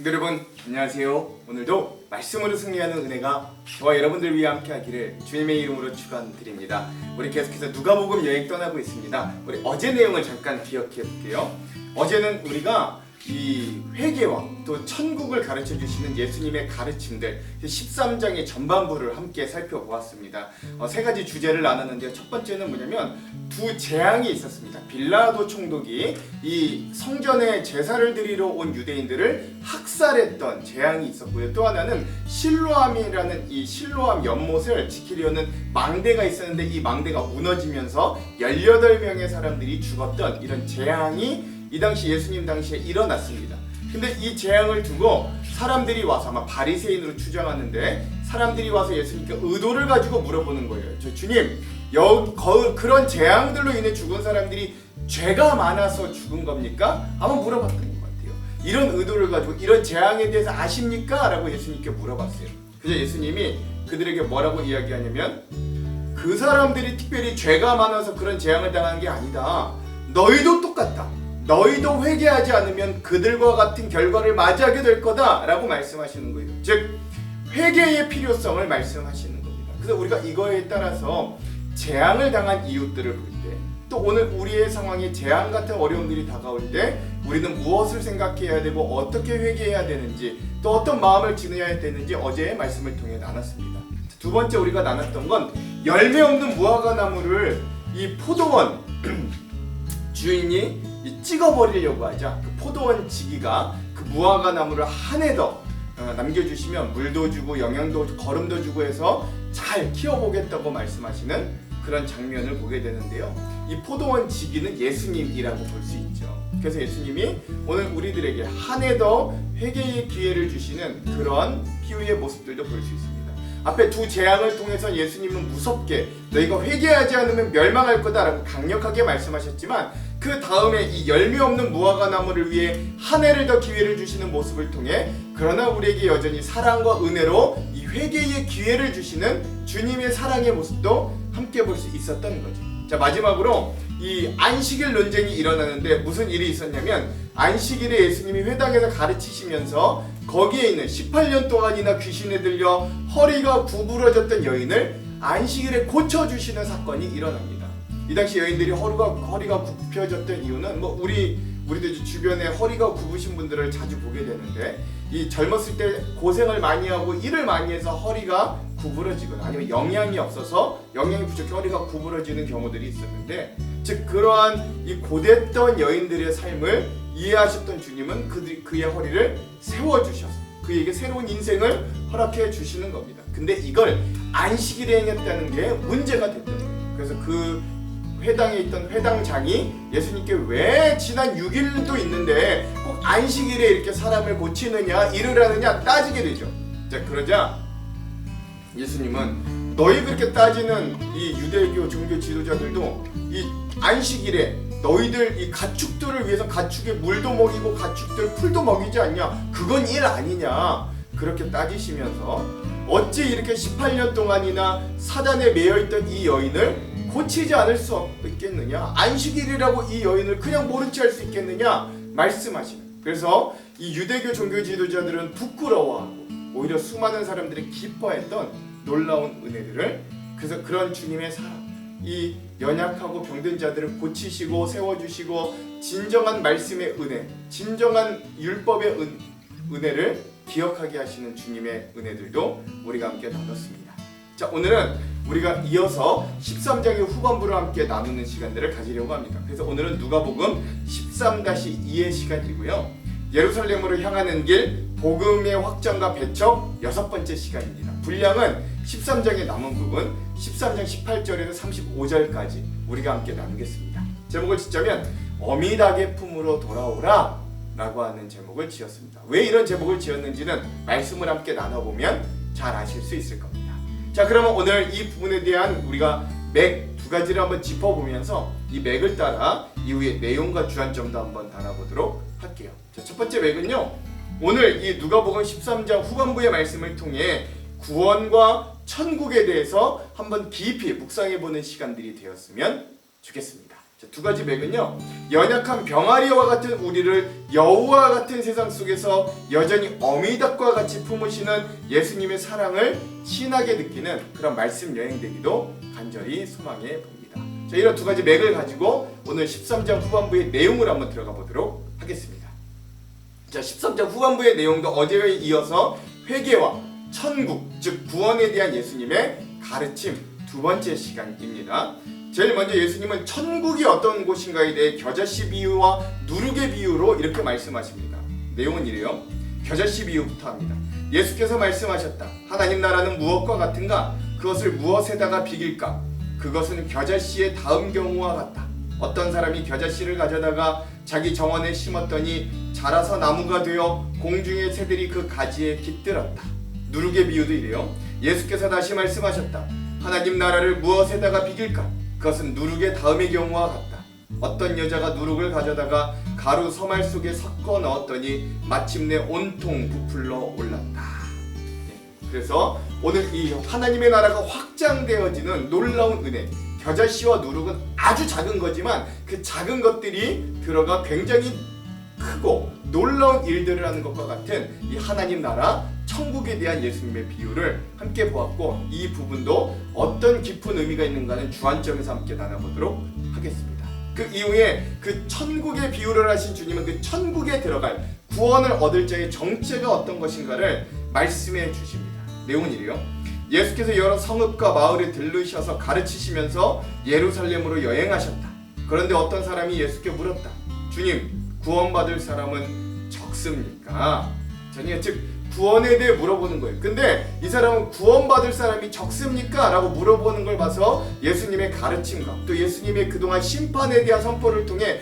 성도 여러분 안녕하세요. 오늘도 말씀으로 승리하는 은혜가 저와 여러분들 위해 함께하기를 주님의 이름으로 축원드립니다. 우리 계속해서 누가복음 여행 떠나고 있습니다. 우리 어제 내용을 잠깐 기억해 볼게요. 어제는 우리가 이 회개와 또 천국을 가르쳐 주시는 예수님의 가르침들 13장의 전반부를 함께 살펴보았습니다. 세 가지 주제를 나눴는데요. 첫 번째는 뭐냐면 두 재앙이 있었습니다. 빌라도 총독이 이 성전에 제사를 드리러 온 유대인들을 학살했던 재앙이 있었고요. 또 하나는 실로암이라는 이 실로암 연못을 지키려는 망대가 있었는데 이 망대가 무너지면서 18명의 사람들이 죽었던 이런 재앙이 이 당시 예수님 당시에 일어났습니다. 근데 이 재앙을 두고 사람들이 와서 아마 바리새인으로 추정하는데 사람들이 와서 예수님께 의도를 가지고 물어보는 거예요. 저 주님, 그런 재앙들로 인해 죽은 사람들이 죄가 많아서 죽은 겁니까? 아마 물어봤던 것 같아요. 이런 의도를 가지고 이런 재앙에 대해서 아십니까? 라고 예수님께 물어봤어요. 그래서 예수님이 그들에게 뭐라고 이야기하냐면 그 사람들이 특별히 죄가 많아서 그런 재앙을 당한 게 아니다. 너희도 똑같다. 너희도 회개하지 않으면 그들과 같은 결과를 맞이하게 될 거다 라고 말씀하시는 거예요. 즉 회개의 필요성을 말씀하시는 겁니다. 그래서 우리가 이거에 따라서 재앙을 당한 이웃들을 볼 때, 또 오늘 우리의 상황에 재앙 같은 어려움들이 다가올 때 우리는 무엇을 생각해야 되고 어떻게 회개해야 되는지, 또 어떤 마음을 지녀야 되는지 어제의 말씀을 통해 나눴습니다. 두 번째 우리가 나눴던 건 열매 없는 무화과 나무를 이 포도원 주인이 찍어버리려고 하자 그 포도원 지기가 그 무화과 나무를 한 해 더 남겨주시면 물도 주고 영양도 거름도 주고 해서 잘 키워보겠다고 말씀하시는 그런 장면을 보게 되는데요. 이 포도원 지기는 예수님이라고 볼 수 있죠. 그래서 예수님이 오늘 우리들에게 한 해 더 회개의 기회를 주시는 그런 비유의 모습들도 볼 수 있습니다. 앞에 두 재앙을 통해서 예수님은 무섭게 너희가 회개하지 않으면 멸망할 거다라고 강력하게 말씀하셨지만 그 다음에 이 열매 없는 무화과 나무를 위해 한 해를 더 기회를 주시는 모습을 통해 그러나 우리에게 여전히 사랑과 은혜로 이 회개의 기회를 주시는 주님의 사랑의 모습도 함께 볼 수 있었던 거죠. 자, 마지막으로 이 안식일 논쟁이 일어나는데 무슨 일이 있었냐면 안식일에 예수님이 회당에서 가르치시면서 거기에 있는 18년 동안이나 귀신에 들려 허리가 구부러졌던 여인을 안식일에 고쳐주시는 사건이 일어납니다. 이 당시 여인들이 허리가 굽혀졌던 이유는 우리도 주변에 허리가 굽으신 분들을 자주 보게 되는데 이 젊었을 때 고생을 많이 하고 일을 많이 해서 허리가 구부러지거나 아니면 영양이 없어서 영양이 부족해 허리가 구부러지는 경우들이 있었는데, 즉 그러한 이 고됐던 여인들의 삶을 이해하셨던 주님은 그의 허리를 세워주셔서 그에게 새로운 인생을 허락해 주시는 겁니다. 근데 이걸 안식일에 행했다는 게 문제가 됐던 거예요. 그래서 그 회당에 있던 회당장이 예수님께 왜 지난 6일도 있는데 꼭 안식일에 이렇게 사람을 고치느냐 일을 하느냐 따지게 되죠. 자, 그러자 예수님은 너희 그렇게 따지는 이 유대교 종교 지도자들도 이 안식일에 너희들 이 가축들을 위해서 가축에 물도 먹이고 가축들 풀도 먹이지 않냐? 그건 일 아니냐? 그렇게 따지시면서 어찌 이렇게 18년 동안이나 사단에 매여있던 이 여인을 고치지 않을 수 있겠느냐? 안식일이라고 이 여인을 그냥 모른 채 할 수 있겠느냐? 말씀하시는. 그래서 이 유대교 종교 지도자들은 부끄러워하고 오히려 수많은 사람들이 기뻐했던 놀라운 은혜들을, 그래서 그런 주님의 사랑, 이 연약하고 병든 자들을 고치시고 세워주시고 진정한 말씀의 은혜, 진정한 율법의 은혜를 기억하게 하시는 주님의 은혜들도 우리가 함께 나눴습니다. 자, 오늘은 우리가 이어서 13장의 후반부를 함께 나누는 시간들을 가지려고 합니다. 그래서 오늘은 누가복음 13-2의 시간이고요. 예루살렘으로 향하는 길, 복음의 확장과 배척 6번째 시간입니다. 분량은 13장의 남은 부분 13장 18절에서 35절까지 우리가 함께 나누겠습니다. 제목을 짓자면 어미닭의 품으로 돌아오라 라고 하는 제목을 지었습니다. 왜 이런 제목을 지었는지는 말씀을 함께 나눠보면 잘 아실 수 있을 겁니다. 자, 그러면 오늘 이 부분에 대한 우리가 맥 두 가지를 한번 짚어보면서 이 맥을 따라 이후에 내용과 주안점도 한번 달아보도록 할게요. 자, 첫 번째 맥은요, 오늘 이 누가복음 13장 후반부의 말씀을 통해 구원과 천국에 대해서 한번 깊이 묵상해보는 시간들이 되었으면 좋겠습니다. 두 가지 맥은요, 연약한 병아리와 같은 우리를 여우와 같은 세상 속에서 여전히 어미닭과 같이 품으시는 예수님의 사랑을 신나게 느끼는 그런 말씀 여행 되기도 간절히 소망해 봅니다. 자, 이런 두 가지 맥을 가지고 오늘 13장 후반부의 내용을 한번 들어가 보도록 하겠습니다. 자, 13장 후반부의 내용도 어제에 이어서 회개와 천국, 즉 구원에 대한 예수님의 가르침 두 번째 시간입니다. 제일 먼저 예수님은 천국이 어떤 곳인가에 대해 겨자씨 비유와 누룩의 비유로 이렇게 말씀하십니다. 내용은 이래요. 겨자씨 비유부터 합니다. 예수께서 말씀하셨다. 하나님 나라는 무엇과 같은가? 그것을 무엇에다가 비길까? 그것은 겨자씨의 다음 경우와 같다. 어떤 사람이 겨자씨를 가져다가 자기 정원에 심었더니 자라서 나무가 되어 공중의 새들이 그 가지에 깃들었다. 누룩의 비유도 이래요. 예수께서 다시 말씀하셨다. 하나님 나라를 무엇에다가 비길까? 그것은 누룩의 다음의 경우와 같다. 어떤 여자가 누룩을 가져다가 가루 서말 속에 섞어 넣었더니 마침내 온통 부풀러 올랐다. 그래서 오늘 이 하나님의 나라가 확장되어지는 놀라운 은혜, 겨자씨와 누룩은 아주 작은 거지만 그 작은 것들이 들어가 굉장히 크고 놀라운 일들을 하는 것과 같은 이 하나님 나라 천국에 대한 예수님의 비유를 함께 보았고, 이 부분도 어떤 깊은 의미가 있는가는 주안점에서 함께 나눠보도록 하겠습니다. 그 이후에 그 천국의 비유를 하신 주님은 그 천국에 들어갈 구원을 얻을 자의 정체가 어떤 것인가를 말씀해 주십니다. 내용은 이래요. 예수께서 여러 성읍과 마을에 들르셔서 가르치시면서 예루살렘으로 여행하셨다. 그런데 어떤 사람이 예수께 물었다. 주님, 구원받을 사람은 적습니까? 즉 구원에 대해 물어보는 거예요. 근데 이 사람은 구원받을 사람이 적습니까? 라고 물어보는 걸 봐서 예수님의 가르침과 또 예수님의 그동안 심판에 대한 선포를 통해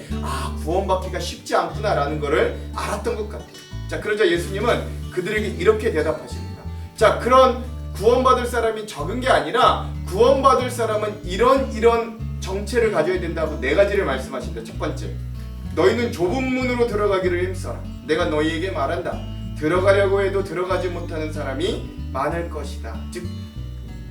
구원받기가 쉽지 않구나 라는 것을 알았던 것 같아요. 자, 그러자 예수님은 그들에게 이렇게 대답하십니다. 자, 그런 구원받을 사람이 적은 게 아니라 구원받을 사람은 이런 정체를 가져야 된다고 네 가지를 말씀하십니다. 첫 번째, 너희는 좁은 문으로 들어가기를 힘써라. 내가 너희에게 말한다. 들어가려고 해도 들어가지 못하는 사람이 많을 것이다. 즉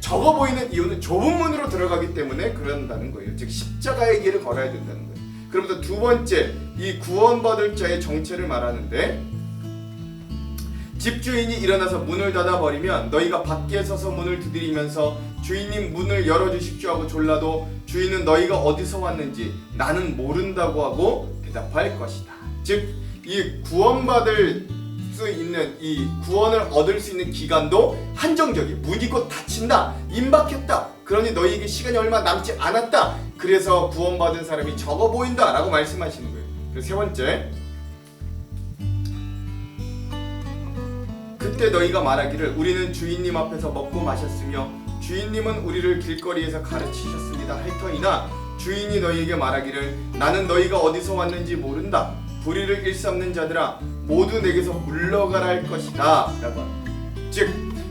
적어 보이는 이유는 좁은 문으로 들어가기 때문에 그런다는 거예요. 즉 십자가의 길을 걸어야 된다는 거예요. 그러면서 두 번째, 이 구원받을 자의 정체를 말하는데, 집주인이 일어나서 문을 닫아버리면 너희가 밖에 서서 문을 두드리면서 주인님 문을 열어주십시오 하고 졸라도 주인은 너희가 어디서 왔는지 나는 모른다고 하고 대답할 것이다. 즉 이 구원받을 수 있는, 이 구원을 얻을 수 있는 기간도 한정적이에요. 문이 곧 닫힌다, 임박했다, 그러니 너희에게 시간이 얼마 남지 않았다, 그래서 구원받은 사람이 적어 보인다 라고 말씀하시는 거예요. 그리고 세 번째, 그때 너희가 말하기를 우리는 주인님 앞에서 먹고 마셨으며 주인님은 우리를 길거리에서 가르치셨습니다 할 터이나 주인이 너희에게 말하기를 나는 너희가 어디서 왔는지 모른다. 불의를 일삼는 자들아 모두 내게서 물러가라 할 것이다 라고 합니다. 즉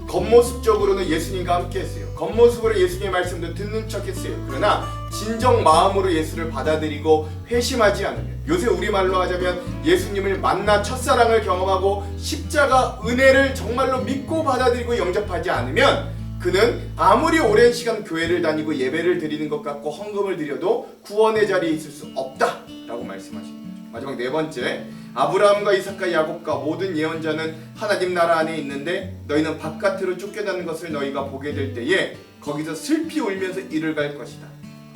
겉모습적으로는 예수님과 함께 했어요. 겉모습으로 예수님의 말씀도 듣는 척 했어요. 그러나 진정 마음으로 예수를 받아들이고 회심하지 않으면, 요새 우리말로 하자면 예수님을 만나 첫사랑을 경험하고 십자가 은혜를 정말로 믿고 받아들이고 영접하지 않으면 그는 아무리 오랜 시간 교회를 다니고 예배를 드리는 것 같고 헌금을 드려도 구원의 자리에 있을 수 없다 라고 말씀하십니다. 마지막 네 번째, 아브라함과 이삭과 야곱과 모든 예언자는 하나님 나라 안에 있는데 너희는 바깥으로 쫓겨나는 것을 너희가 보게 될 때에 거기서 슬피 울면서 이를 갈 것이다.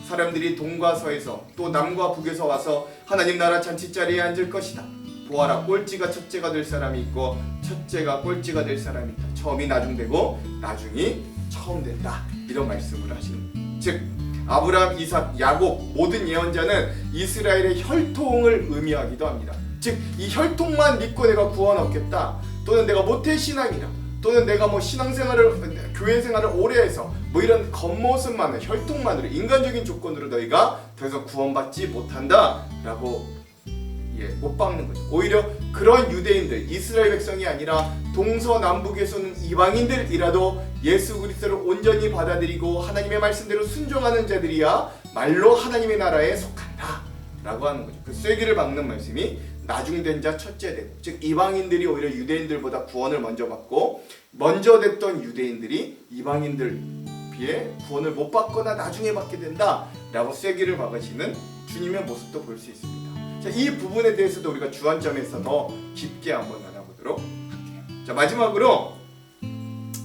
사람들이 동과 서에서 또 남과 북에서 와서 하나님 나라 잔치자리에 앉을 것이다. 보아라, 꼴찌가 첫째가 될 사람이 있고 첫째가 꼴찌가 될 사람이 있다. 처음이 나중되고 나중이 처음 된다. 이런 말씀을 하시는 거예요. 즉 아브라함, 이삭, 야곱 모든 예언자는 이스라엘의 혈통을 의미하기도 합니다. 즉 이 혈통만 믿고 내가 구원 얻겠다, 또는 내가 모태신앙이라, 또는 내가 신앙생활을, 교회생활을 오래 해서 이런 겉모습만으로, 혈통만으로, 인간적인 조건으로 너희가 더 이상 구원받지 못한다 라고 못 박는 거죠. 오히려 그런 유대인들, 이스라엘 백성이 아니라 동서남북에서는 이방인들이라도 예수 그리스도를 온전히 받아들이고 하나님의 말씀대로 순종하는 자들이야 말로 하나님의 나라에 속한다 라고 하는 거죠. 그 쐐기를 박는 말씀이 나중된 자 첫째 된, 즉 이방인들이 오히려 유대인들보다 구원을 먼저 받고 먼저 됐던 유대인들이 이방인들 비해 구원을 못 받거나 나중에 받게 된다 라고 쐐기를 박으시는 주님의 모습도 볼 수 있습니다. 자, 이 부분에 대해서도 우리가 주안점에서 더 깊게 한번 알아보도록 할게요. 자, 마지막으로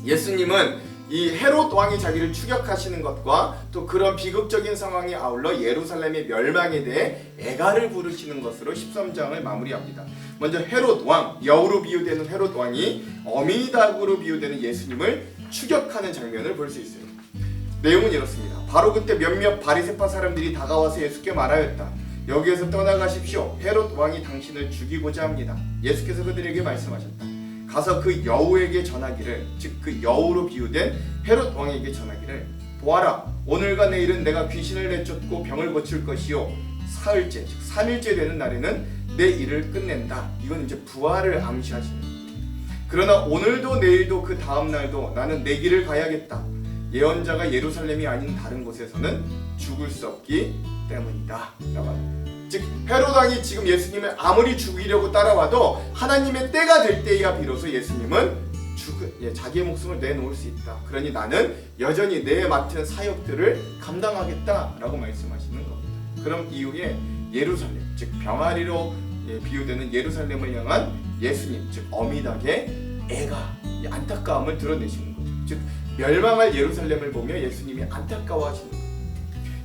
예수님은 이 헤롯 왕이 자기를 추격하시는 것과 또 그런 비극적인 상황이 아울러 예루살렘의 멸망에 대해 애가를 부르시는 것으로 13장을 마무리합니다. 먼저 헤롯 왕, 여우로 비유되는 헤롯 왕이 어미닭으로 비유되는 예수님을 추격하는 장면을 볼 수 있어요. 내용은 이렇습니다. 바로 그때 몇몇 바리새파 사람들이 다가와서 예수께 말하였다. 여기에서 떠나가십시오. 헤롯 왕이 당신을 죽이고자 합니다. 예수께서 그들에게 말씀하셨다. 가서 그 여우에게 전하기를, 즉 그 여우로 비유된 헤롯 왕에게 전하기를, 보아라, 오늘과 내일은 내가 귀신을 내쫓고 병을 고칠 것이요 사흘째, 즉 3일째 되는 날에는 내 일을 끝낸다. 이건 이제 부활을 암시하시는 거예요. 그러나 오늘도 내일도 그 다음 날도 나는 내 길을 가야겠다. 예언자가 예루살렘이 아닌 다른 곳에서는 죽을 수 없기 때문이다. 라고 합니다. 즉 헤롯 왕이 지금 예수님을 아무리 죽이려고 따라와도 하나님의 때가 될 때야 비로소 예수님은 자기의 목숨을 내놓을 수 있다. 그러니 나는 여전히 내 맡은 사역들을 감당하겠다라고 말씀하시는 겁니다. 그럼 이후에 예루살렘, 즉 병아리로 비유되는 예루살렘을 향한 예수님, 즉 어미닭의 애가, 안타까움을 드러내시는 거죠. 즉 멸망할 예루살렘을 보며 예수님이 안타까워하시는 거예요.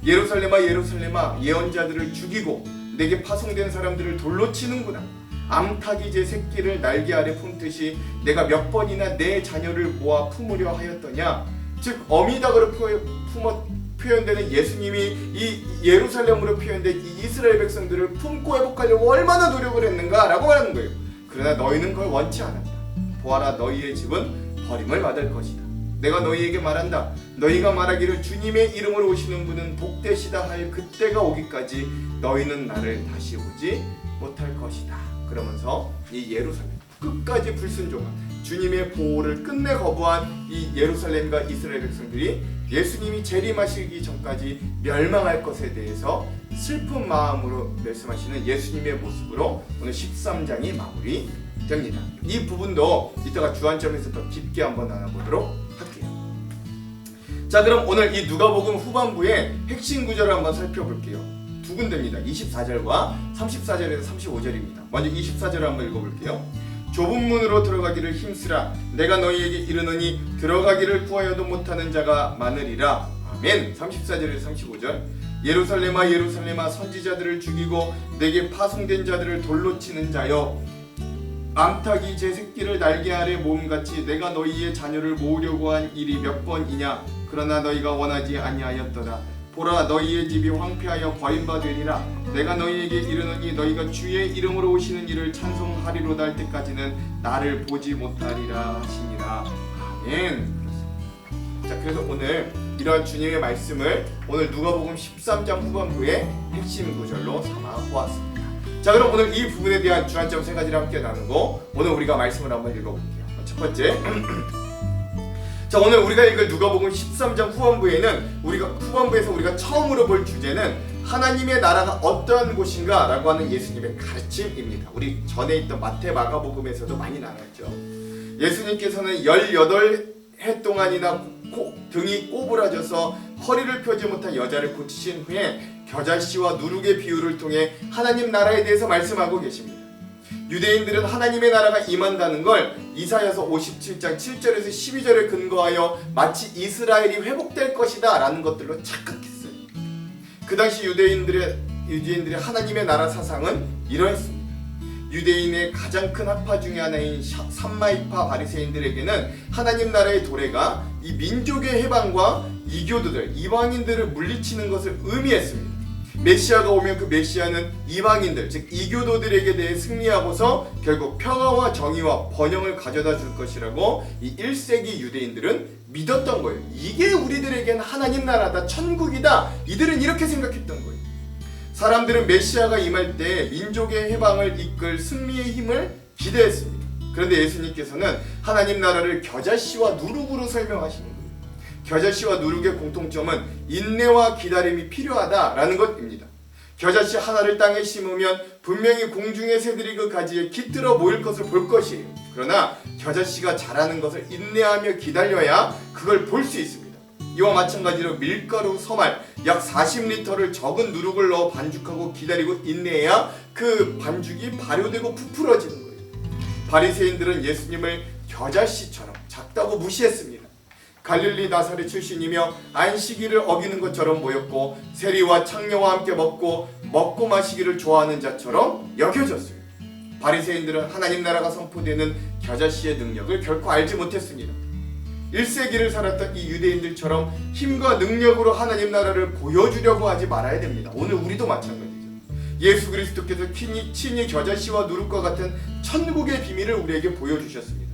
예루살렘아 예루살렘아, 예언자들을 죽이고 내게 파송된 사람들을 돌로 치는구나. 암탉이 제 새끼를 날개 아래 품듯이 내가 몇 번이나 내 자녀를 모아 품으려 하였더냐. 즉 어미닭으로 표현되는 예수님이 이 예루살렘으로 표현된 이 이스라엘 백성들을 품고 회복하려고 얼마나 노력을 했는가라고 말하는 거예요. 그러나 너희는 그걸 원치 않았다. 보아라, 너희의 집은 버림을 받을 것이다. 내가 너희에게 말한다. 너희가 말하기를 주님의 이름으로 오시는 분은 복되시다 할 그때가 오기까지 너희는 나를 다시 오지 못할 것이다. 그러면서 이 예루살렘 끝까지 불순종한, 주님의 보호를 끝내 거부한 이 예루살렘과 이스라엘 백성들이 예수님이 재림하시기 전까지 멸망할 것에 대해서 슬픈 마음으로 말씀하시는 예수님의 모습으로 오늘 13장이 마무리됩니다. 이 부분도 이따가 주안점에서 더 깊게 한번 알아보도록 할게요. 자, 그럼 오늘 이 누가복음 후반부의 핵심 구절을 한번 살펴볼게요. 두 군데입니다. 24절과 34절에서 35절입니다. 먼저 24절을 한번 읽어볼게요. 좁은 문으로 들어가기를 힘쓰라. 내가 너희에게 이르노니 들어가기를 구하여도 못하는 자가 많으리라. 아멘. 34절에서 35절. 예루살렘아 예루살렘아, 선지자들을 죽이고 내게 파송된 자들을 돌로 치는 자여, 암탉이 제 새끼를 날개 아래 모음같이 내가 너희의 자녀를 모으려고 한 일이 몇 번이냐. 그러나 너희가 원하지 아니하였도다. 보라, 너희의 집이 황폐하여 버림받으리라. 내가 너희에게 이르노니 너희가 주의 이름으로 오시는 이를 찬송하리로다 할 때까지는 나를 보지 못하리라 하시니라. 아멘. 자, 그래서 오늘 이러한 주님의 말씀을 오늘 누가복음 13장 후반부의 핵심 구절로 삼아 보았습니다. 자, 그럼 오늘 이 부분에 대한 주안점 세 가지를 함께 나누고 오늘 우리가 말씀을 한번 읽어볼게요. 첫 번째, 자, 오늘 우리가 읽을 누가복음 13장 후반부에서 우리가 처음으로 볼 주제는 하나님의 나라가 어떠한 곳인가 라고 하는 예수님의 가르침입니다. 우리 전에 있던 마태 마가복음에서도 많이 나눴죠. 예수님께서는 18해 동안이나 등이 꼬부라져서 허리를 펴지 못한 여자를 고치신 후에 겨자씨와 누룩의 비유를 통해 하나님 나라에 대해서 말씀하고 계십니다. 유대인들은 하나님의 나라가 임한다는 걸 이사야서 57장 7절에서 12절을 근거하여 마치 이스라엘이 회복될 것이다 라는 것들로 착각했어요. 그 당시 유대인들의 하나님의 나라 사상은 이러했습니다. 유대인의 가장 큰 학파 중에 하나인 삼마이파 바리새인들에게는 하나님 나라의 도래가 이 민족의 해방과 이교도들, 이방인들을 물리치는 것을 의미했습니다. 메시아가 오면 그 메시아는 이방인들, 즉 이교도들에게 대해 승리하고서 결국 평화와 정의와 번영을 가져다 줄 것이라고 이 1세기 유대인들은 믿었던 거예요. 이게 우리들에게는 하나님 나라다, 천국이다. 이들은 이렇게 생각했던 거예요. 사람들은 메시아가 임할 때 민족의 해방을 이끌 승리의 힘을 기대했습니다. 그런데 예수님께서는 하나님 나라를 겨자씨와 누룩으로 설명하시는 거예요. 겨자씨와 누룩의 공통점은 인내와 기다림이 필요하다라는 것입니다. 겨자씨 하나를 땅에 심으면 분명히 공중의 새들이 그 가지에 깃들어 모일 것을 볼 것이에요. 그러나 겨자씨가 자라는 것을 인내하며 기다려야 그걸 볼 수 있습니다. 이와 마찬가지로 밀가루 서말 약 40리터를 적은 누룩을 넣어 반죽하고 기다리고 인내해야 그 반죽이 발효되고 부풀어지는 거예요. 바리새인들은 예수님을 겨자씨처럼 작다고 무시했습니다. 갈릴리 나사렛 출신이며 안식일을 어기는 것처럼 보였고 세리와 창녀와 함께 먹고 마시기를 좋아하는 자처럼 여겨졌어요. 바리새인들은 하나님 나라가 선포되는 겨자씨의 능력을 결코 알지 못했습니다. 1세기를 살았던 이 유대인들처럼 힘과 능력으로 하나님 나라를 보여주려고 하지 말아야 됩니다. 오늘 우리도 마찬가지죠. 예수 그리스도께서 친히 겨자씨와 누룩과 같은 천국의 비밀을 우리에게 보여주셨습니다.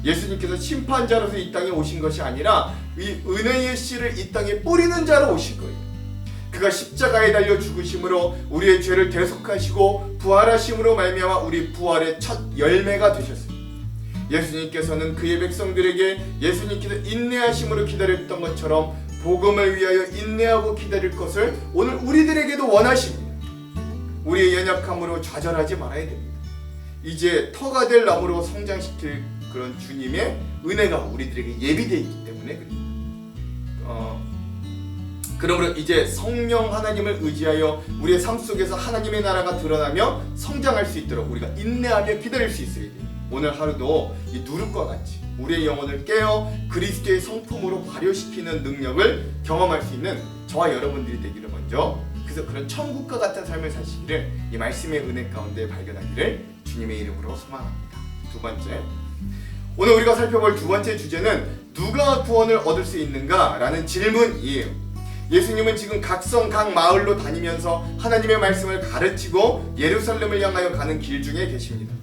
예수님께서 심판자로서 이 땅에 오신 것이 아니라 이 은혜의 씨를 이 땅에 뿌리는 자로 오신 거예요. 그가 십자가에 달려 죽으심으로 우리의 죄를 대속하시고 부활하심으로 말미암아 우리 부활의 첫 열매가 되셨습니다. 예수님께서는 그의 백성들에게 예수님께서 인내하심으로 기다렸던 것처럼 복음을 위하여 인내하고 기다릴 것을 오늘 우리들에게도 원하십니다. 우리의 연약함으로 좌절하지 말아야 됩니다. 이제 터가 될 나무로 성장시킬 그런 주님의 은혜가 우리들에게 예비되어 있기 때문에 그러므로 이제 성령 하나님을 의지하여 우리의 삶 속에서 하나님의 나라가 드러나며 성장할 수 있도록 우리가 인내하며 기다릴 수 있어야 돼요. 오늘 하루도 이 누룩과 같이 우리의 영혼을 깨어 그리스도의 성품으로 발효시키는 능력을 경험할 수 있는 저와 여러분들이 되기를 먼저, 그래서 그런 천국과 같은 삶을 사시기를 이 말씀의 은혜 가운데 발견하기를 주님의 이름으로 소망합니다. 두 번째, 오늘 우리가 살펴볼 두 번째 주제는 누가 구원을 얻을 수 있는가? 라는 질문이에요. 예수님은 지금 각 성, 각 마을로 다니면서 하나님의 말씀을 가르치고 예루살렘을 향하여 가는 길 중에 계십니다.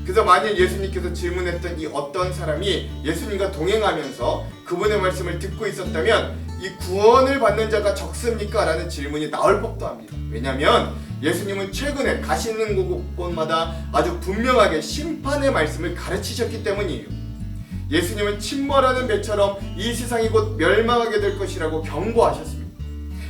그래서 만일 예수님께서 질문했던 이 어떤 사람이 예수님과 동행하면서 그분의 말씀을 듣고 있었다면 이 구원을 받는 자가 적습니까? 라는 질문이 나올 법도 합니다. 왜냐하면 예수님은 최근에 가시는 곳마다 아주 분명하게 심판의 말씀을 가르치셨기 때문이에요. 예수님은 침몰하는 배처럼 이 세상이 곧 멸망하게 될 것이라고 경고하셨습니다.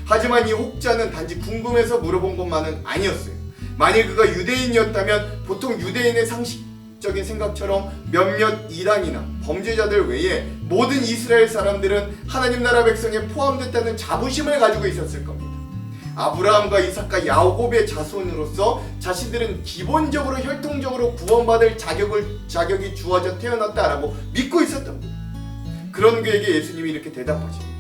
하지만 이 혹자는 단지 궁금해서 물어본 것만은 아니었어요. 만일 그가 유대인이었다면 보통 유대인의 상식적인 생각처럼 몇몇 이단이나 범죄자들 외에 모든 이스라엘 사람들은 하나님 나라 백성에 포함됐다는 자부심을 가지고 있었을 겁니다. 아브라함과 이삭과 야곱의 자손으로서 자신들은 기본적으로 혈통적으로 구원받을 자격이 주어져 태어났다라고 믿고 있었던 거예요. 그런 그에게 예수님이 이렇게 대답하십니다.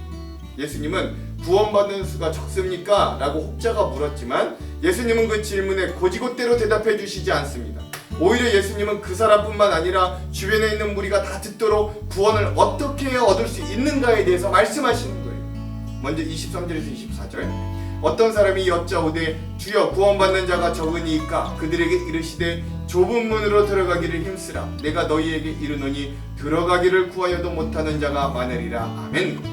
예수님은 구원받는 수가 적습니까? 라고 혹자가 물었지만 예수님은 그 질문에 곧이곧대로 대답해 주시지 않습니다. 오히려 예수님은 그 사람뿐만 아니라 주변에 있는 무리가 다 듣도록 구원을 어떻게 해야 얻을 수 있는가에 대해서 말씀하시는 거예요. 먼저 23절에서 24절, 어떤 사람이 여짜오되 주여 구원받는 자가 적으니까 그들에게 이르시되 좁은 문으로 들어가기를 힘쓰라. 내가 너희에게 이르노니 들어가기를 구하여도 못하는 자가 많으리라. 아멘.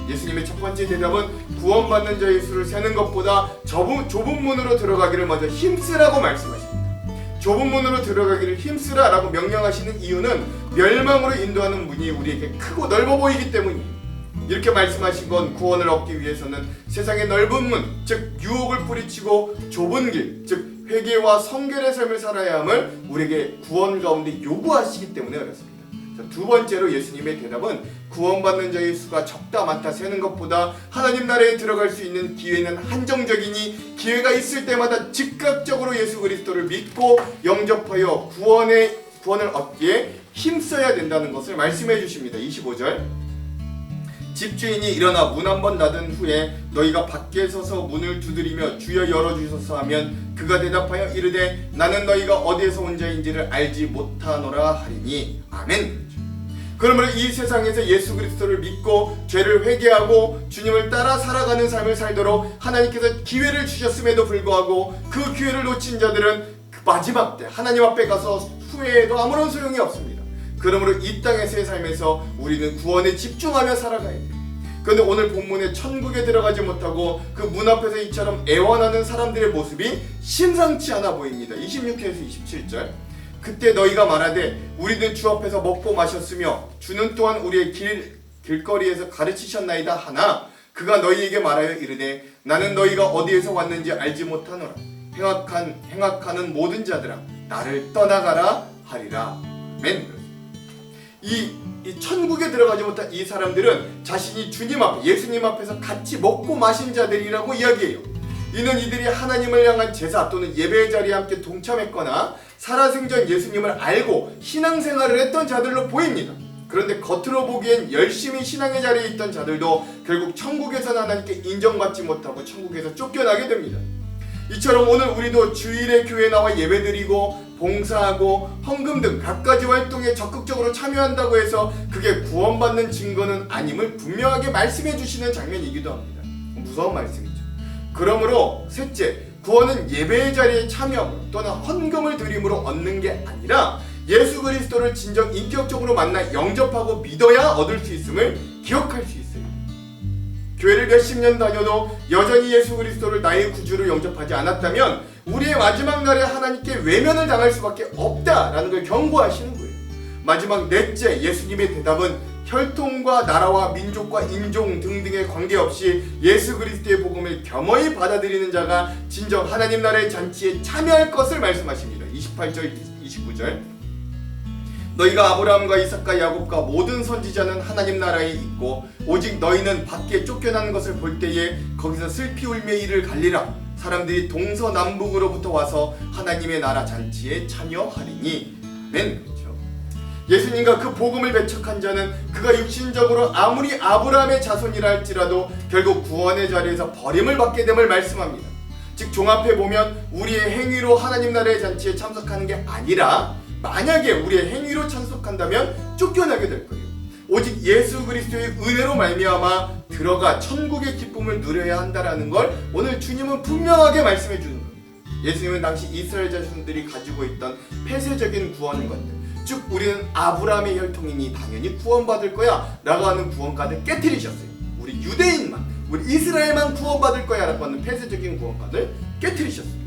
예수님의 첫 번째 대답은 구원받는 자의 수를 세는 것보다 좁은 문으로 들어가기를 먼저 힘쓰라고 말씀하십니다. 좁은 문으로 들어가기를 힘쓰라 라고 명령하시는 이유는 멸망으로 인도하는 문이 우리에게 크고 넓어 보이기 때문이에요. 이렇게 말씀하신 건 구원을 얻기 위해서는 세상의 넓은 문, 즉 유혹을 뿌리치고 좁은 길, 즉 회개와 성결의 삶을 살아야 함을 우리에게 구원 가운데 요구하시기 때문에 그렇습니다. 두 번째로 예수님의 대답은 구원받는 자의 수가 적다 많다 세는 것보다 하나님 나라에 들어갈 수 있는 기회는 한정적이니 기회가 있을 때마다 즉각적으로 예수 그리스도를 믿고 영접하여 구원을 얻기에 힘써야 된다는 것을 말씀해 주십니다. 25절, 집주인이 일어나 문 한 번 닫은 후에 너희가 밖에 서서 문을 두드리며 주여 열어주소서 하면 그가 대답하여 이르되 나는 너희가 어디에서 온 자인지를 알지 못하노라 하리니. 아멘. 그러므로 이 세상에서 예수 그리스도를 믿고 죄를 회개하고 주님을 따라 살아가는 삶을 살도록 하나님께서 기회를 주셨음에도 불구하고 그 기회를 놓친 자들은 그 마지막 때 하나님 앞에 가서 후회해도 아무런 소용이 없습니다. 그러므로 이 땅에서의 삶에서 우리는 구원에 집중하며 살아가야 돼요. 그런데 오늘 본문에 천국에 들어가지 못하고 그 문 앞에서 이처럼 애원하는 사람들의 모습이 심상치 않아 보입니다. 26절에서 27절, 그때 너희가 말하되 우리는 주 앞에서 먹고 마셨으며 주는 또한 우리의 길거리에서 가르치셨나이다 하나 그가 너희에게 말하여 이르되 나는 너희가 어디에서 왔는지 알지 못하노라. 행악하는 모든 자들아 나를 떠나가라 하리라. 아멘. 이 이 천국에 들어가지 못한 이 사람들은 자신이 주님 앞에, 예수님 앞에서 같이 먹고 마신 자들이라고 이야기해요. 이는 이들이 하나님을 향한 제사 또는 예배의 자리에 함께 동참했거나 살아생전 예수님을 알고 신앙생활을 했던 자들로 보입니다. 그런데 겉으로 보기엔 열심히 신앙의 자리에 있던 자들도 결국 천국에서는 하나님께 인정받지 못하고 천국에서 쫓겨나게 됩니다. 이처럼 오늘 우리도 주일에 교회에 나와 예배드리고 봉사하고 헌금 등 갖가지 활동에 적극적으로 참여한다고 해서 그게 구원받는 증거는 아님을 분명하게 말씀해 주시는 장면이기도 합니다. 무서운 말씀이죠. 그러므로 셋째, 구원은 예배의 자리에 참여함으로 또는 헌금을 드림으로 얻는 게 아니라 예수 그리스도를 진정 인격적으로 만나 영접하고 믿어야 얻을 수 있음을 기억할 수 있어요. 교회를 몇십 년 다녀도 여전히 예수 그리스도를 나의 구주로 영접하지 않았다면 우리의 마지막 날에 하나님께 외면을 당할 수밖에 없다라는 걸 경고하시는 거예요. 마지막 넷째, 예수님의 대답은 혈통과 나라와 민족과 인종 등등에 관계없이 예수 그리스도의 복음을 겸허히 받아들이는 자가 진정 하나님 나라의 잔치에 참여할 것을 말씀하십니다. 28절, 29절. 너희가 아브라함과 이삭과 야곱과 모든 선지자는 하나님 나라에 있고 오직 너희는 밖에 쫓겨나는 것을 볼 때에 거기서 슬피 울며 이를 갈리라. 사람들이 동서남북으로부터 와서 하나님의 나라 잔치에 참여하리니. 아멘. 그렇죠. 예수님과 그 복음을 배척한 자는 그가 육신적으로 아무리 아브라함의 자손이라 할지라도 결국 구원의 자리에서 버림을 받게 됨을 말씀합니다. 즉 종합해 보면 우리의 행위로 하나님 나라의 잔치에 참석하는 게 아니라 만약에 우리의 행위로 참석한다면 쫓겨나게 될 거예요. 오직 예수 그리스도의 은혜로 말미암아 들어가 천국의 기쁨을 누려야 한다라는 걸 오늘 주님은 분명하게 말씀해 주는 겁니다. 예수님은 당시 이스라엘 자손들이 가지고 있던 폐쇄적인 구원관들, 즉 우리는 아브라함의 혈통이니 당연히 구원받을 거야 라고 하는 구원관을 깨트리셨어요. 우리 유대인만, 우리 이스라엘만 구원받을 거야 라고 하는 폐쇄적인 구원관을 깨트리셨어요.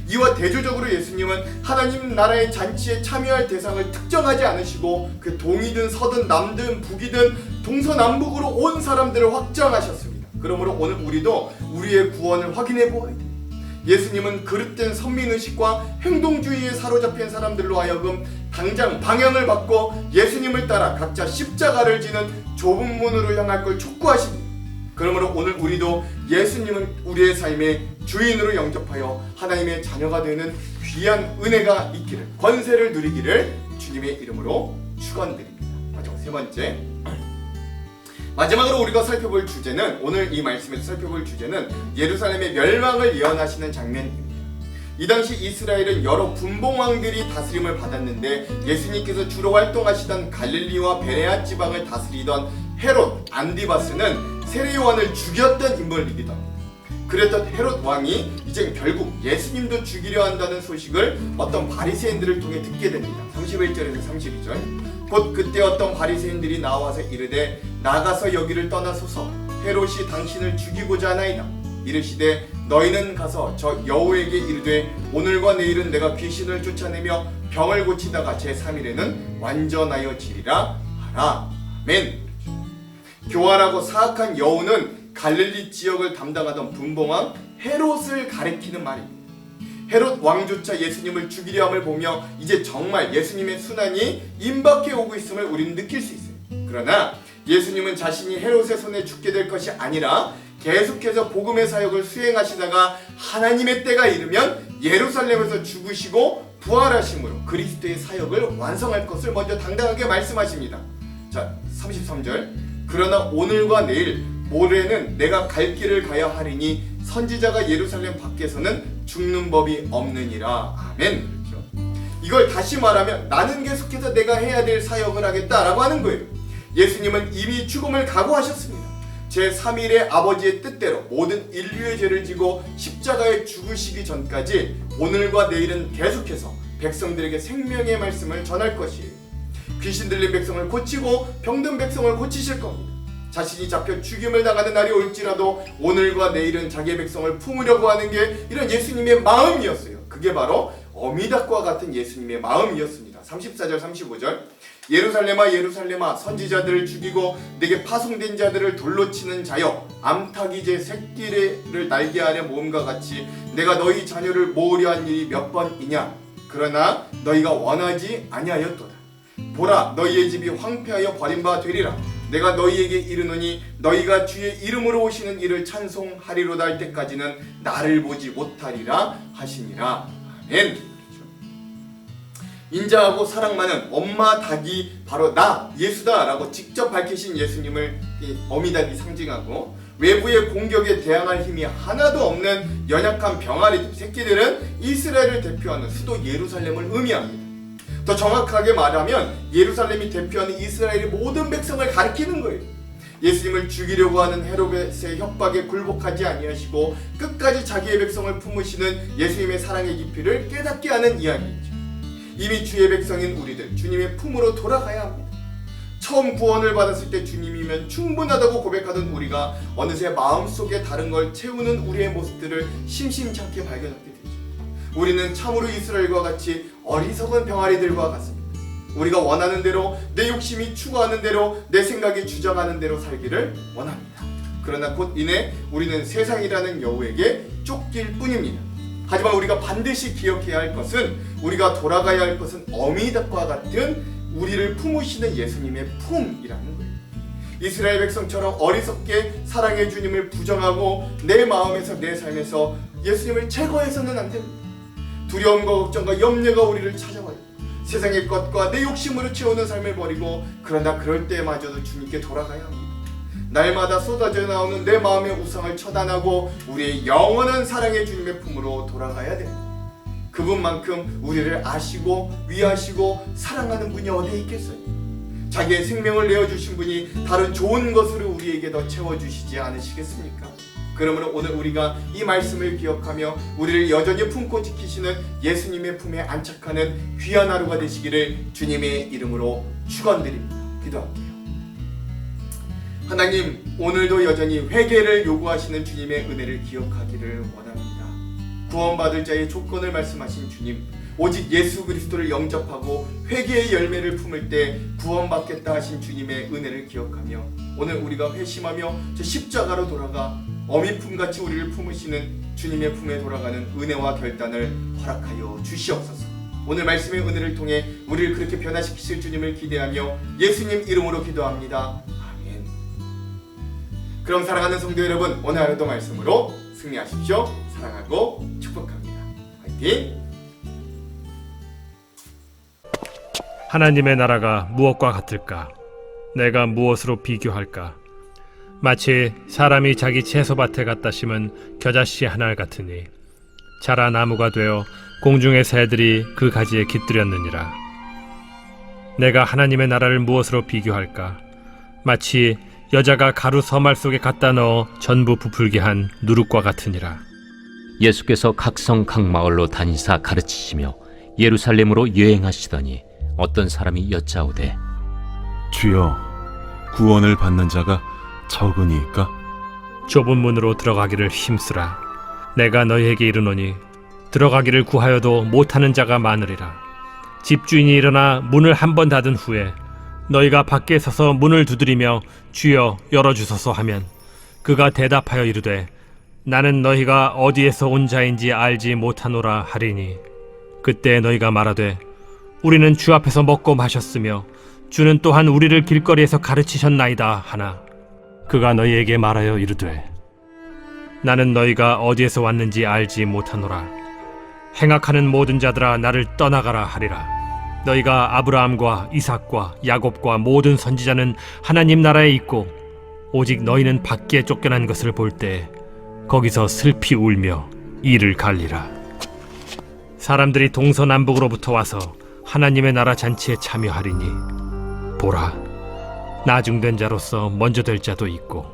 이와 대조적으로 예수님은 하나님 나라의 잔치에 참여할 대상을 특정하지 않으시고 그 동이든 서든 남든 북이든 동서남북으로 온 사람들을 확장하셨습니다. 그러므로 오늘 우리도 우리의 구원을 확인해 보아야 돼요. 예수님은 그릇된 선민의식과 행동주의에 사로잡힌 사람들로 하여금 당장 방향을 바꿔 예수님을 따라 각자 십자가를 지는 좁은 문으로 향할 걸 촉구하십니다. 그러므로 오늘 우리도 예수님을 우리의 삶의 주인으로 영접하여 하나님의 자녀가 되는 귀한 은혜가 있기를, 권세를 누리기를 주님의 이름으로 축원드립니다. 마지막 세 번째, 마지막으로 우리가 살펴볼 주제는, 오늘 이 말씀에서 살펴볼 주제는 예루살렘의 멸망을 예언하시는 장면입니다. 이 당시 이스라엘은 여러 분봉왕들이 다스림을 받았는데 예수님께서 주로 활동하시던 갈릴리와 베레아 지방을 다스리던 헤롯 안디바스는 세례 요한을 죽였던 인물이기도 합니다. 그랬던 헤롯 왕이 이제 결국 예수님도 죽이려 한다는 소식을 어떤 바리새인들을 통해 듣게 됩니다. 31절에서 32절. 곧 그때 어떤 바리새인들이 나와서 이르되 나가서 여기를 떠나소서, 헤롯이 당신을 죽이고자 하나이다. 이르시되 너희는 가서 저 여호에게 이르되 오늘과 내일은 내가 귀신을 쫓아내며 병을 고치다가 제3일에는 완전하여지리라 하라. 아멘. 교활하고 사악한 여우는 갈릴리 지역을 담당하던 분봉왕 헤롯을 가리키는 말입니다. 헤롯 왕조차 예수님을 죽이려 함을 보며 이제 정말 예수님의 순환이 임박해 오고 있음을 우리는 느낄 수 있어요. 그러나 예수님은 자신이 헤롯의 손에 죽게 될 것이 아니라 계속해서 복음의 사역을 수행하시다가 하나님의 때가 이르면 예루살렘에서 죽으시고 부활하심으로 그리스도의 사역을 완성할 것을 먼저 당당하게 말씀하십니다. 자, 33절. 그러나 오늘과 내일 모레는 내가 갈 길을 가야 하리니 선지자가 예루살렘 밖에서는 죽는 법이 없느니라. 아멘. 그렇죠. 이걸 다시 말하면 나는 계속해서 내가 해야 될 사역을 하겠다라고 하는 거예요. 예수님은 이미 죽음을 각오하셨습니다. 제3일의 아버지의 뜻대로 모든 인류의 죄를 지고 십자가에 죽으시기 전까지 오늘과 내일은 계속해서 백성들에게 생명의 말씀을 전할 것이에요. 귀신 들린 백성을 고치고 병든 백성을 고치실 겁니다. 자신이 잡혀 죽임을 당하는 날이 올지라도 오늘과 내일은 자기의 백성을 품으려고 하는 게 이런 예수님의 마음이었어요. 그게 바로 어미닭과 같은 예수님의 마음이었습니다. 34절 35절. 예루살렘아 예루살렘아 선지자들을 죽이고 내게 파송된 자들을 돌로 치는 자여, 암탉이제 새끼를 날개 아래 모음과 같이 내가 너희 자녀를 모으려 한 일이 몇 번이냐. 그러나 너희가 원하지 아니하였도다. 보라, 너희의 집이 황폐하여 버린 바 되리라. 내가 너희에게 이르노니 너희가 주의 이름으로 오시는 이를 찬송하리로다 할 때까지는 나를 보지 못하리라 하시니라. 아멘. 인자하고 사랑 많은 엄마 닭이 바로 나 예수다 라고 직접 밝히신 예수님을 어미닭이 상징하고, 외부의 공격에 대항할 힘이 하나도 없는 연약한 병아리 새끼들은 이스라엘을 대표하는 수도 예루살렘을 의미합니다. 더 정확하게 말하면 예루살렘이 대표하는 이스라엘의 모든 백성을 가리키는 거예요. 예수님을 죽이려고 하는 헤롯의 협박에 굴복하지 아니하시고 끝까지 자기의 백성을 품으시는 예수님의 사랑의 깊이를 깨닫게 하는 이야기이죠. 이미 주의 백성인 우리들, 주님의 품으로 돌아가야 합니다. 처음 구원을 받았을 때 주님이면 충분하다고 고백하던 우리가 어느새 마음속에 다른 걸 채우는 우리의 모습들을 심심찮게 발견하게 되죠. 우리는 참으로 이스라엘과 같이 어리석은 병아리들과 같습니다. 우리가 원하는 대로, 내 욕심이 추구하는 대로, 내 생각이 주장하는 대로 살기를 원합니다. 그러나 곧 이내 우리는 세상이라는 여우에게 쫓길 뿐입니다. 하지만 우리가 반드시 기억해야 할 것은, 우리가 돌아가야 할 것은 어미닭과 같은 우리를 품으시는 예수님의 품이라는 거예요. 이스라엘 백성처럼 어리석게 사랑의 주님을 부정하고 내 마음에서, 내 삶에서 예수님을 제거해서는 안 됩니다. 두려움과 걱정과 염려가 우리를 찾아와요. 세상의 것과 내 욕심으로 채우는 삶을 버리고, 그러나 그럴 때마저도 주님께 돌아가야 합니다. 날마다 쏟아져 나오는 내 마음의 우상을 처단하고 우리의 영원한 사랑의 주님의 품으로 돌아가야 됩니다. 그분만큼 우리를 아시고 위하시고 사랑하는 분이 어디에 있겠어요? 자기의 생명을 내어주신 분이 다른 좋은 것으로 우리에게 더 채워주시지 않으시겠습니까? 그러므로 오늘 우리가 이 말씀을 기억하며 우리를 여전히 품고 지키시는 예수님의 품에 안착하는 귀한 하루가 되시기를 주님의 이름으로 축원드립니다. 기도할게요. 하나님, 오늘도 여전히 회개를 요구하시는 주님의 은혜를 기억하기를 원합니다. 구원받을 자의 조건을 말씀하신 주님, 오직 예수 그리스도를 영접하고 회개의 열매를 품을 때 구원받겠다 하신 주님의 은혜를 기억하며, 오늘 우리가 회심하며 저 십자가로 돌아가 어미품같이 우리를 품으시는 주님의 품에 돌아가는 은혜와 결단을 허락하여 주시옵소서. 오늘 말씀의 은혜를 통해 우리를 그렇게 변화시키실 주님을 기대하며 예수님 이름으로 기도합니다. 아멘. 그럼 사랑하는 성도 여러분, 오늘 하루도 말씀으로 승리하십시오. 사랑하고 축복합니다. 화이팅! 하나님의 나라가 무엇과 같을까? 내가 무엇으로 비교할까? 마치 사람이 자기 채소밭에 갖다 심은 겨자씨 한 알 같으니 자라 나무가 되어 공중의 새들이 그 가지에 깃들였느니라. 내가 하나님의 나라를 무엇으로 비교할까? 마치 여자가 가루 서말 속에 갖다 넣어 전부 부풀게 한 누룩과 같으니라. 예수께서 각성 각 마을로 다니사 가르치시며 예루살렘으로 여행하시더니 어떤 사람이 여짜오되, 주여, 구원을 받는 자가 적으니까? 좁은 문으로 들어가기를 힘쓰라. 내가 너희에게 이르노니 들어가기를 구하여도 못하는 자가 많으리라. 집주인이 일어나 문을 한 번 닫은 후에 너희가 밖에 서서 문을 두드리며 주여 열어주소서 하면 그가 대답하여 이르되 나는 너희가 어디에서 온 자인지 알지 못하노라 하리니, 그때 너희가 말하되 우리는 주 앞에서 먹고 마셨으며 주는 또한 우리를 길거리에서 가르치셨나이다 하나, 그가 너희에게 말하여 이르되 나는 너희가 어디에서 왔는지 알지 못하노라. 행악하는 모든 자들아 나를 떠나가라 하리라. 너희가 아브라함과 이삭과 야곱과 모든 선지자는 하나님 나라에 있고 오직 너희는 밖에 쫓겨난 것을 볼 때 거기서 슬피 울며 이를 갈리라. 사람들이 동서남북으로부터 와서 하나님의 나라 잔치에 참여하리니 보라, 나중된 자로서 먼저 될 자도 있고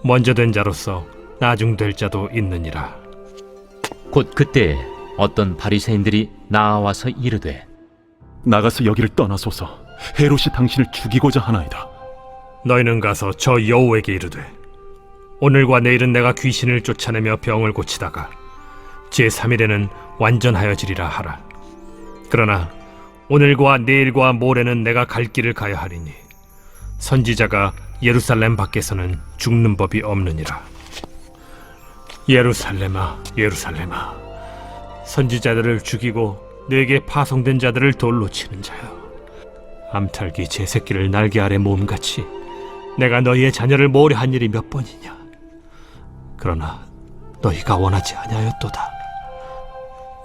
먼저 된 자로서 나중될 자도 있느니라. 곧 그때 어떤 바리새인들이 나와서 이르되, 나가서 여기를 떠나소서. 헤롯이 당신을 죽이고자 하나이다. 너희는 가서 저 여우에게 이르되 오늘과 내일은 내가 귀신을 쫓아내며 병을 고치다가 제3일에는 완전하여지리라 하라. 그러나 오늘과 내일과 모레는 내가 갈 길을 가야 하리니 선지자가 예루살렘 밖에서는 죽는 법이 없느니라. 예루살렘아, 예루살렘아, 선지자들을 죽이고 내게 파송된 자들을 돌로 치는 자여, 암탉이 제 새끼를 날개 아래 모음같이 내가 너희의 자녀를 모으려 한 일이 몇 번이냐. 그러나 너희가 원하지 아니하였도다.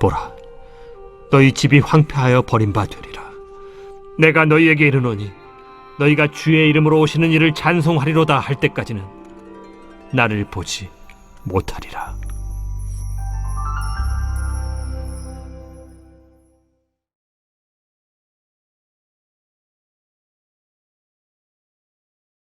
보라, 너희 집이 황폐하여 버림바 되리라. 내가 너희에게 이르노니 너희가 주의 이름으로 오시는 이를 찬송하리로다 할 때까지는 나를 보지 못하리라.